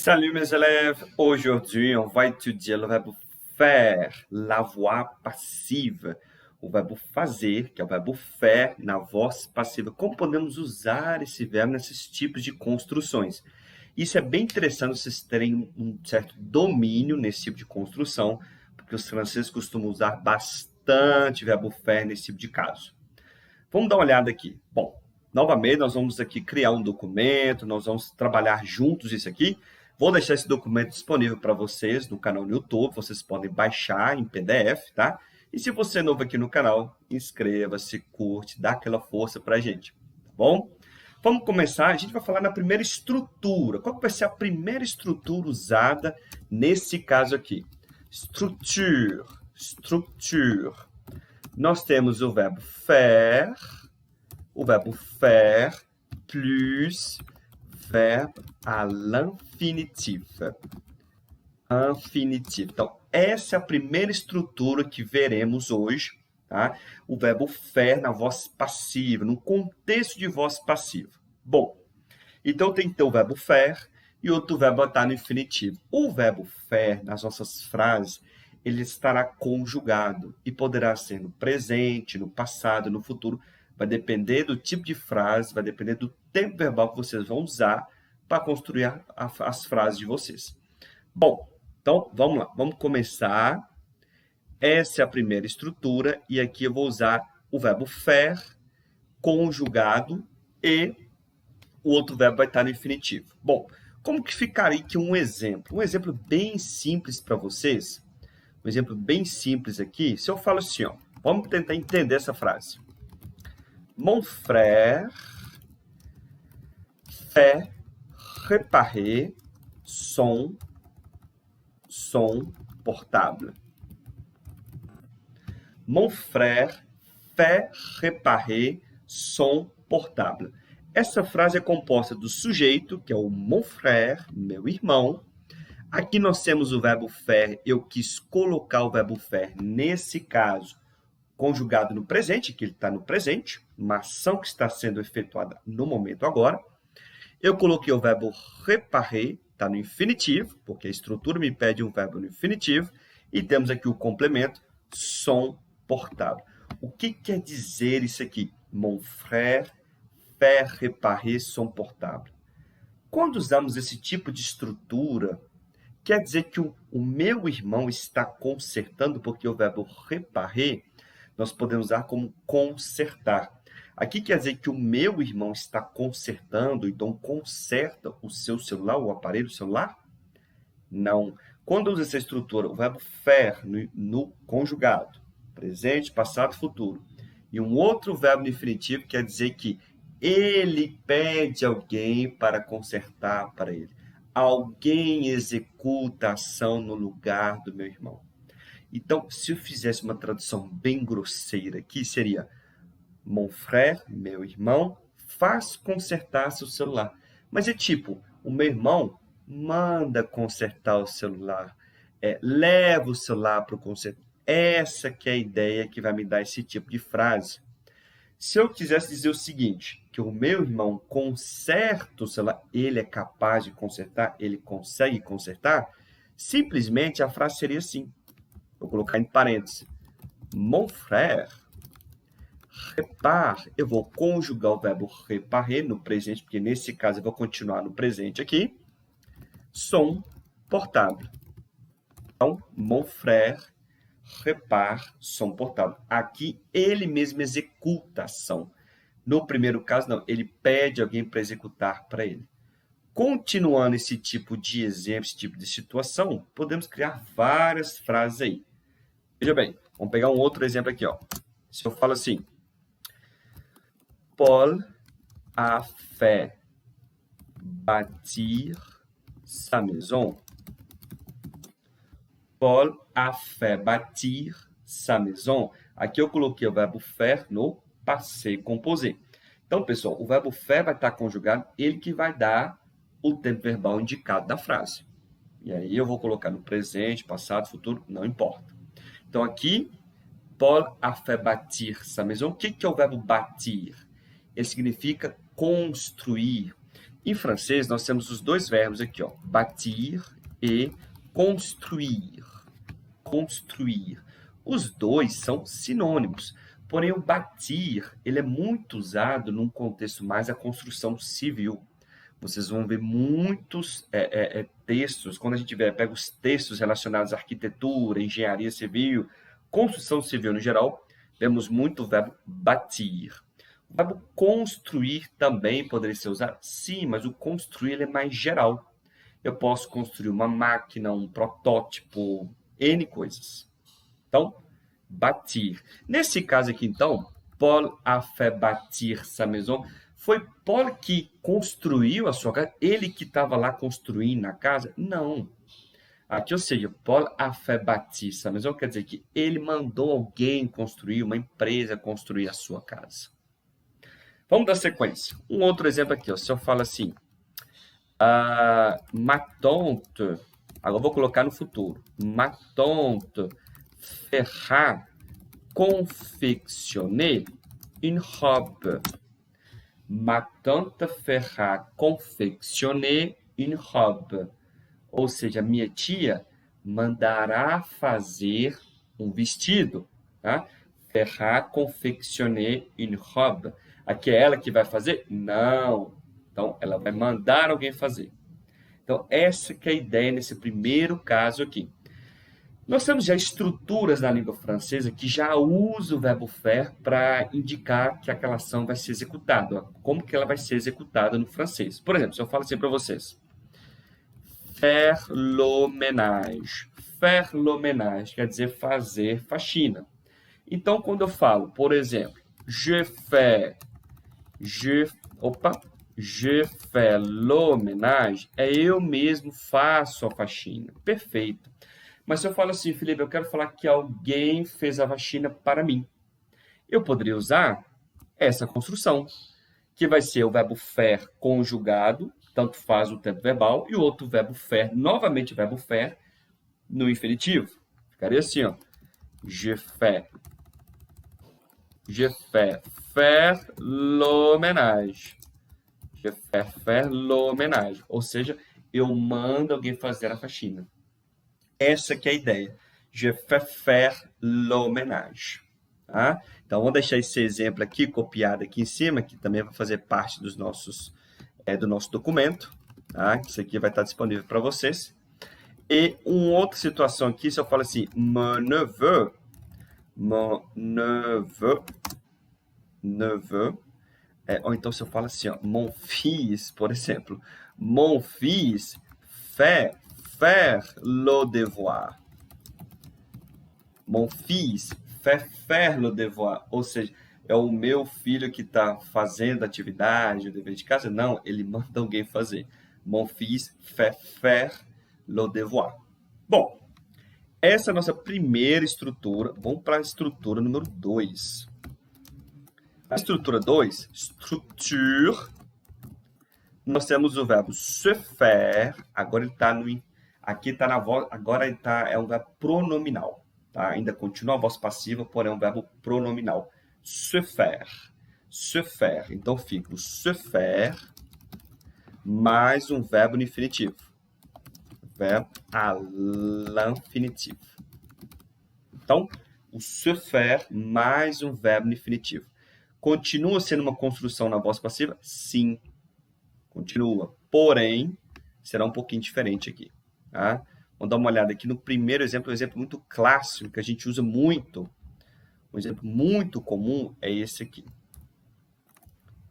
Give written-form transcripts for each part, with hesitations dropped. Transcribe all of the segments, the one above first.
Salut mes élèves, aujourd'hui on va étudier le verbe faire, la voix passive. O verbo fazer, que é o verbo faire, na voz passiva. Como podemos usar esse verbo nesses tipos de construções? Isso é bem interessante vocês terem um certo domínio nesse tipo de construção, porque os franceses costumam usar bastante verbo faire nesse tipo de caso. Vamos dar uma olhada aqui. Bom, novamente nós vamos aqui criar um documento, nós vamos trabalhar juntos isso aqui. Vou deixar esse documento disponível para vocês no canal no YouTube, vocês podem baixar em PDF, tá? E se você é novo aqui no canal, inscreva-se, curte, dá aquela força para a gente, tá bom? Vamos começar, a gente vai falar na primeira estrutura. Qual vai ser a primeira estrutura usada nesse caso aqui? Structure, structure. Nós temos o verbo faire plus verbo à l'infinitif. Infinitif. Então, essa é a primeira estrutura que veremos hoje, tá? O verbo faire na voz passiva, no contexto de voz passiva. Bom, então tem que ter o verbo faire e outro verbo estar no infinitivo. O verbo faire, nas nossas frases, ele estará conjugado e poderá ser no presente, no passado, no futuro. Vai depender do tipo de frase, vai depender do tempo verbal que vocês vão usar para construir as frases de vocês. Bom, então vamos lá, vamos começar. Essa é a primeira estrutura e aqui eu vou usar o verbo faire conjugado e o outro verbo vai estar no infinitivo. Bom, como que ficaria aqui um exemplo? Um exemplo bem simples para vocês. Um exemplo bem simples aqui. Se eu falo assim, ó, vamos tentar entender essa frase. Mon frère fait réparer son portable. Mon frère fait réparer son portable. Essa frase é composta do sujeito, que é o mon frère, meu irmão. Aqui nós temos o verbo faire. Eu quis colocar o verbo faire, nesse caso, conjugado no presente, que ele está no presente, uma ação que está sendo efetuada no momento agora. Eu coloquei o verbo réparer, está no infinitivo, porque a estrutura me pede um verbo no infinitivo, e temos aqui o complemento, son portable. O que quer dizer isso aqui? Mon frère fait réparer son portable. Quando usamos esse tipo de estrutura, quer dizer que o meu irmão está consertando, porque o verbo réparer nós podemos usar como consertar. Aqui quer dizer que o meu irmão está consertando, então conserta o seu celular, o aparelho celular? Não. Quando usa essa estrutura, o verbo faire no conjugado, presente, passado, futuro, e um outro verbo no infinitivo quer dizer que ele pede alguém para consertar para ele. Alguém executa a ação no lugar do meu irmão. Então, se eu fizesse uma tradução bem grosseira aqui, seria mon frère, meu irmão, faz consertar seu celular. Mas é tipo, o meu irmão manda consertar o celular, leva o celular para o conserto. Essa que é a ideia que vai me dar esse tipo de frase. Se eu quisesse dizer o seguinte, que o meu irmão conserta o celular, ele é capaz de consertar, ele consegue consertar, simplesmente a frase seria assim. Vou colocar em parênteses. Mon frère répare. Eu vou conjugar o verbo réparer no presente, porque nesse caso eu vou continuar no presente aqui. Son portable. Então, mon frère répare son portable. Aqui ele mesmo executa a ação. No primeiro caso, não. Ele pede alguém para executar para ele. Continuando esse tipo de exemplo, esse tipo de situação, podemos criar várias frases aí. Veja bem, vamos pegar um outro exemplo aqui, ó. Se eu falo assim, Paul a fait bâtir sa maison. Paul a fait bâtir sa maison. Aqui eu coloquei o verbo faire no passé composé. Então, pessoal, o verbo faire vai estar conjugado, ele que vai dar o tempo verbal indicado da frase. E aí eu vou colocar no presente, passado, futuro, não importa. Então, aqui, Paul a fait bâtir sa maison. O que é o verbo bâtir? Ele significa construir. Em francês, nós temos os dois verbos aqui, ó, bâtir e construire. Construir. Os dois são sinônimos, porém o bâtir, ele é muito usado num contexto mais da construção civil. Vocês vão ver muitos textos, quando a gente pega os textos relacionados à arquitetura, engenharia civil, construção civil no geral, vemos muito o verbo bâtir. O verbo construir também poderia ser usado? Sim, mas o construir ele é mais geral. Eu posso construir uma máquina, um protótipo, N coisas. Então, bâtir. Nesse caso aqui, então, Paul a fait bâtir sa maison. Foi Paul que construiu a sua casa? Ele que estava lá construindo a casa? Não. Aqui, ou seja, Paul a fait bâtir sa maison quer dizer que ele mandou alguém construir, uma empresa construir a sua casa. Vamos dar sequência. Um outro exemplo aqui, ó. Se eu falo assim, ma tante, agora eu vou colocar no futuro, ma tante fera confectionner une robe. Ma tante fera confectionner une robe. Ou seja, minha tia mandará fazer um vestido. Tá? Fera confectionner une robe. Aqui é ela que vai fazer? Não. Então, ela vai mandar alguém fazer. Então, essa que é a ideia nesse primeiro caso aqui. Nós temos já estruturas na língua francesa que já usam o verbo faire para indicar que aquela ação vai ser executada. Como que ela vai ser executada no francês. Por exemplo, se eu falo assim para vocês. Faire le ménage. Faire le ménage quer dizer fazer faxina. Então, quando eu falo, por exemplo, je fais le ménage, é eu mesmo faço a faxina. Perfeito. Mas se eu falo assim, Felipe, eu quero falar que alguém fez a faxina para mim. Eu poderia usar essa construção, que vai ser o verbo faire conjugado, tanto faz o tempo verbal, e o outro verbo faire, novamente o verbo faire, no infinitivo. Ficaria assim, ó. Je fais faire le ménage. Je fais faire le ménage. Ou seja, eu mando alguém fazer a faxina. Essa que é a ideia. Je fais faire le ménage. Tá? Então, vamos deixar esse exemplo aqui copiado aqui em cima, que também vai fazer parte dos nossos, do nosso documento. Tá? Isso aqui vai estar disponível para vocês. E uma outra situação aqui, se eu falo assim, mon neveu, ou então se eu falo assim, ó, mon fils, por exemplo, mon fils fait faire le devoir. Mon fils fait faire le devoir. Ou seja, é o meu filho que está fazendo atividade, o dever de casa? Não, ele manda alguém fazer. Mon fils fait faire le devoir. Bom, essa é a nossa primeira estrutura. Vamos para a estrutura número 2. A estrutura 2, structure, nós temos o verbo se faire, agora ele está no... Aqui está na voz, agora ele é um verbo pronominal. Tá? Ainda continua a voz passiva, porém é um verbo pronominal. Se faire. Se faire. Então fica o se faire mais um verbo no infinitivo. Verbo à l'infinitif. Então, o se faire mais um verbo no infinitivo. Continua sendo uma construção na voz passiva? Sim. Continua. Porém, será um pouquinho diferente aqui. Tá? Vamos dar uma olhada aqui no primeiro exemplo, um exemplo muito clássico, que a gente usa muito. Um exemplo muito comum é esse aqui.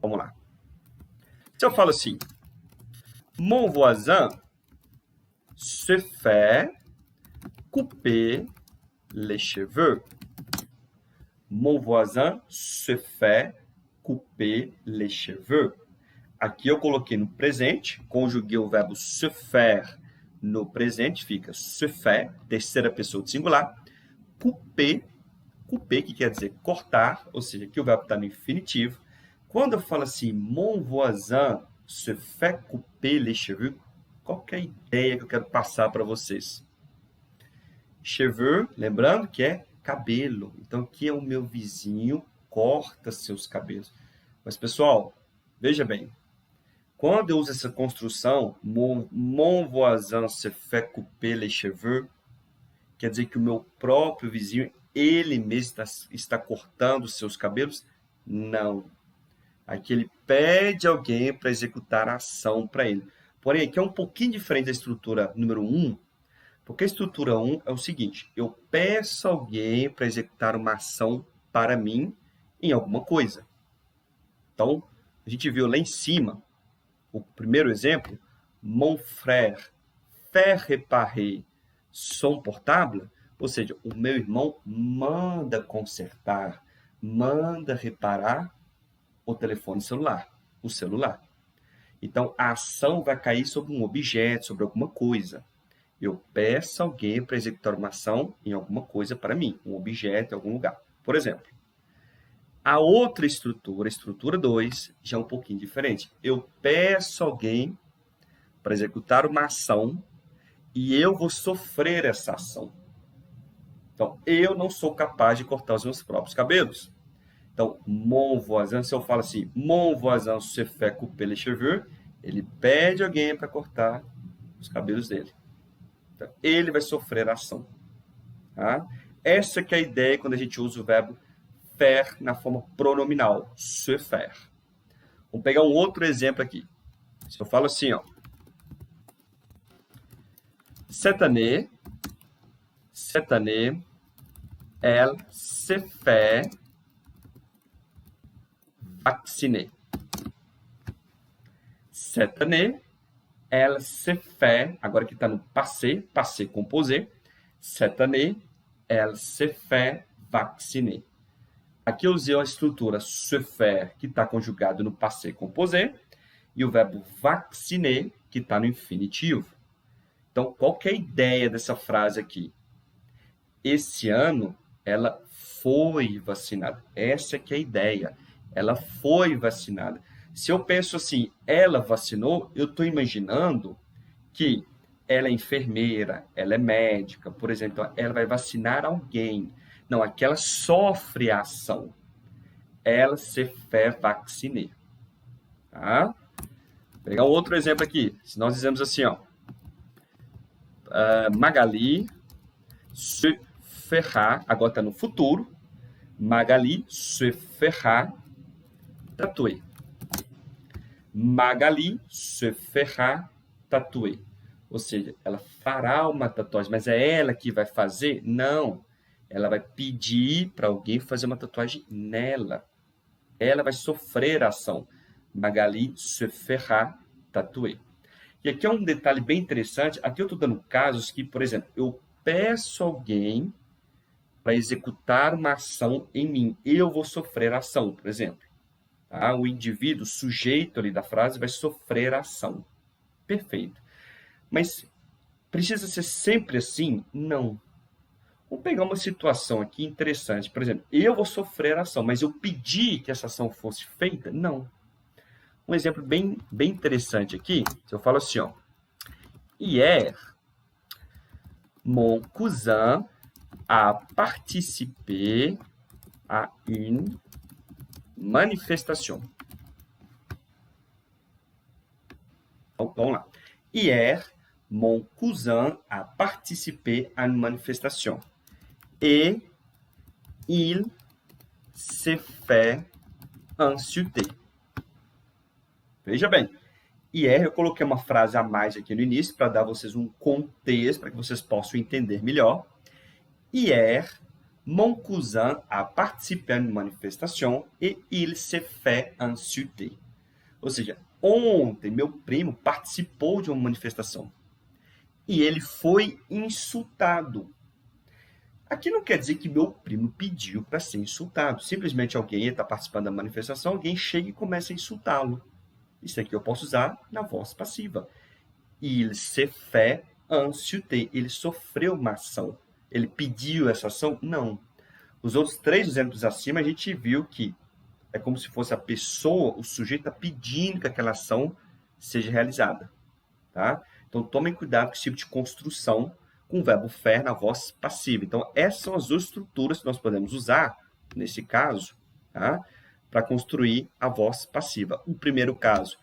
Vamos lá. Se eu falo assim, mon voisin se fait couper les cheveux. Mon voisin se fait couper les cheveux. Aqui eu coloquei no presente, conjuguei o verbo se faire no presente, fica se fait, terceira pessoa de singular. Couper, couper que quer dizer cortar, ou seja, aqui o verbo está no infinitivo. Quando eu falo assim, mon voisin se fait couper les cheveux, qual que é a ideia que eu quero passar para vocês? Cheveux, lembrando que é cabelo. Então, aqui é o meu vizinho corta seus cabelos. Mas, pessoal, veja bem. Quando eu uso essa construção, mon voisin se fait couper les cheveux, quer dizer que o meu próprio vizinho, ele mesmo está cortando os seus cabelos? Não. Aqui ele pede alguém para executar a ação para ele. Porém, aqui é um pouquinho diferente da estrutura número 1, porque a estrutura 1 é o seguinte: eu peço alguém para executar uma ação para mim em alguma coisa. Então, a gente viu lá em cima, o primeiro exemplo, mon frère fait réparer son portable, ou seja, o meu irmão manda consertar, manda reparar o telefone celular, o celular. Então, a ação vai cair sobre um objeto, sobre alguma coisa. Eu peço alguém para executar uma ação em alguma coisa para mim, um objeto em algum lugar. Por exemplo, a outra estrutura, a estrutura 2, já é um pouquinho diferente. Eu peço alguém para executar uma ação e eu vou sofrer essa ação. Então, eu não sou capaz de cortar os meus próprios cabelos. Então, mon voisin, se eu falo assim, mon voisin se fait couper les cheveux, ele pede alguém para cortar os cabelos dele. Então, ele vai sofrer a ação. Tá? Essa que é a ideia quando a gente usa o verbo faire na forma pronominal, se faire. Vamos pegar um outro exemplo aqui. Se eu falo assim, ó, cette année, elle se fait vacciner. Cette année, elle se fait, agora que está no passé, passé composé, cette année, elle se fait vacciner. Aqui eu usei a estrutura se faire, que está conjugado no passé composé, e o verbo vacciner, que está no infinitivo. Então, qual que é a ideia dessa frase aqui? Esse ano, ela foi vacinada. Essa que é a ideia. Ela foi vacinada. Se eu penso assim, ela vacinou, eu estou imaginando que ela é enfermeira, ela é médica, por exemplo, ela vai vacinar alguém. Não, aqui ela sofre a ação. Ela se fait vacciner. Tá? Vou pegar um outro exemplo aqui. Se nós dizemos assim, ó, Magali se fera, agora está no futuro, Magali se fera tatouer. Magali se fera tatouer. Ou seja, ela fará uma tatuagem, mas é ela que vai fazer? Não. Ela vai pedir para alguém fazer uma tatuagem nela. Ela vai sofrer a ação. Magali se fera tatouer. E aqui é um detalhe bem interessante. Aqui eu estou dando casos que, por exemplo, eu peço alguém para executar uma ação em mim. Eu vou sofrer a ação, por exemplo. Tá? O indivíduo, o sujeito ali da frase, vai sofrer a ação. Perfeito. Mas precisa ser sempre assim? Não. Vamos pegar uma situação aqui interessante. Por exemplo, eu vou sofrer a ação, mas eu pedi que essa ação fosse feita? Não. Um exemplo bem interessante aqui, se eu falo assim, ó. Hier, mon cousin a participé à une manifestation. Então, vamos lá. Hier, mon cousin a participé à une manifestation. Et il s'est fait insulter. Veja bem, hier eu coloquei uma frase a mais aqui no início para dar a vocês um contexto, para que vocês possam entender melhor. Hier, mon cousin a participé à une manifestation et il s'est fait insulter. Ou seja, ontem meu primo participou de uma manifestação e ele foi insultado. Aqui não quer dizer que meu primo pediu para ser insultado. Simplesmente alguém está participando da manifestação, alguém chega e começa a insultá-lo. Isso aqui eu posso usar na voz passiva. Il s'est fait insulter. Ele sofreu uma ação. Ele pediu essa ação? Não. Os outros 3 exemplos acima, a gente viu que é como se fosse a pessoa, o sujeito está pedindo que aquela ação seja realizada. Tá? Então, tomem cuidado com esse tipo de construção com o verbo faire na voz passiva. Então, essas são as 2 estruturas que nós podemos usar, nesse caso, tá? Para construir a voz passiva. O primeiro caso,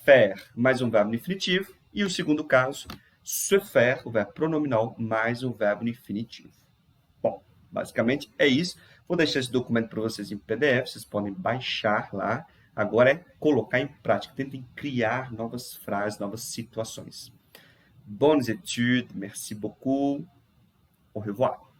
faire mais um verbo no infinitivo. E o segundo caso, se faire, o verbo pronominal, mais um verbo no infinitivo. Bom, basicamente é isso. Vou deixar esse documento para vocês em PDF, vocês podem baixar lá. Agora é colocar em prática, tentem criar novas frases, novas situações. Bonnes études, merci beaucoup, au revoir.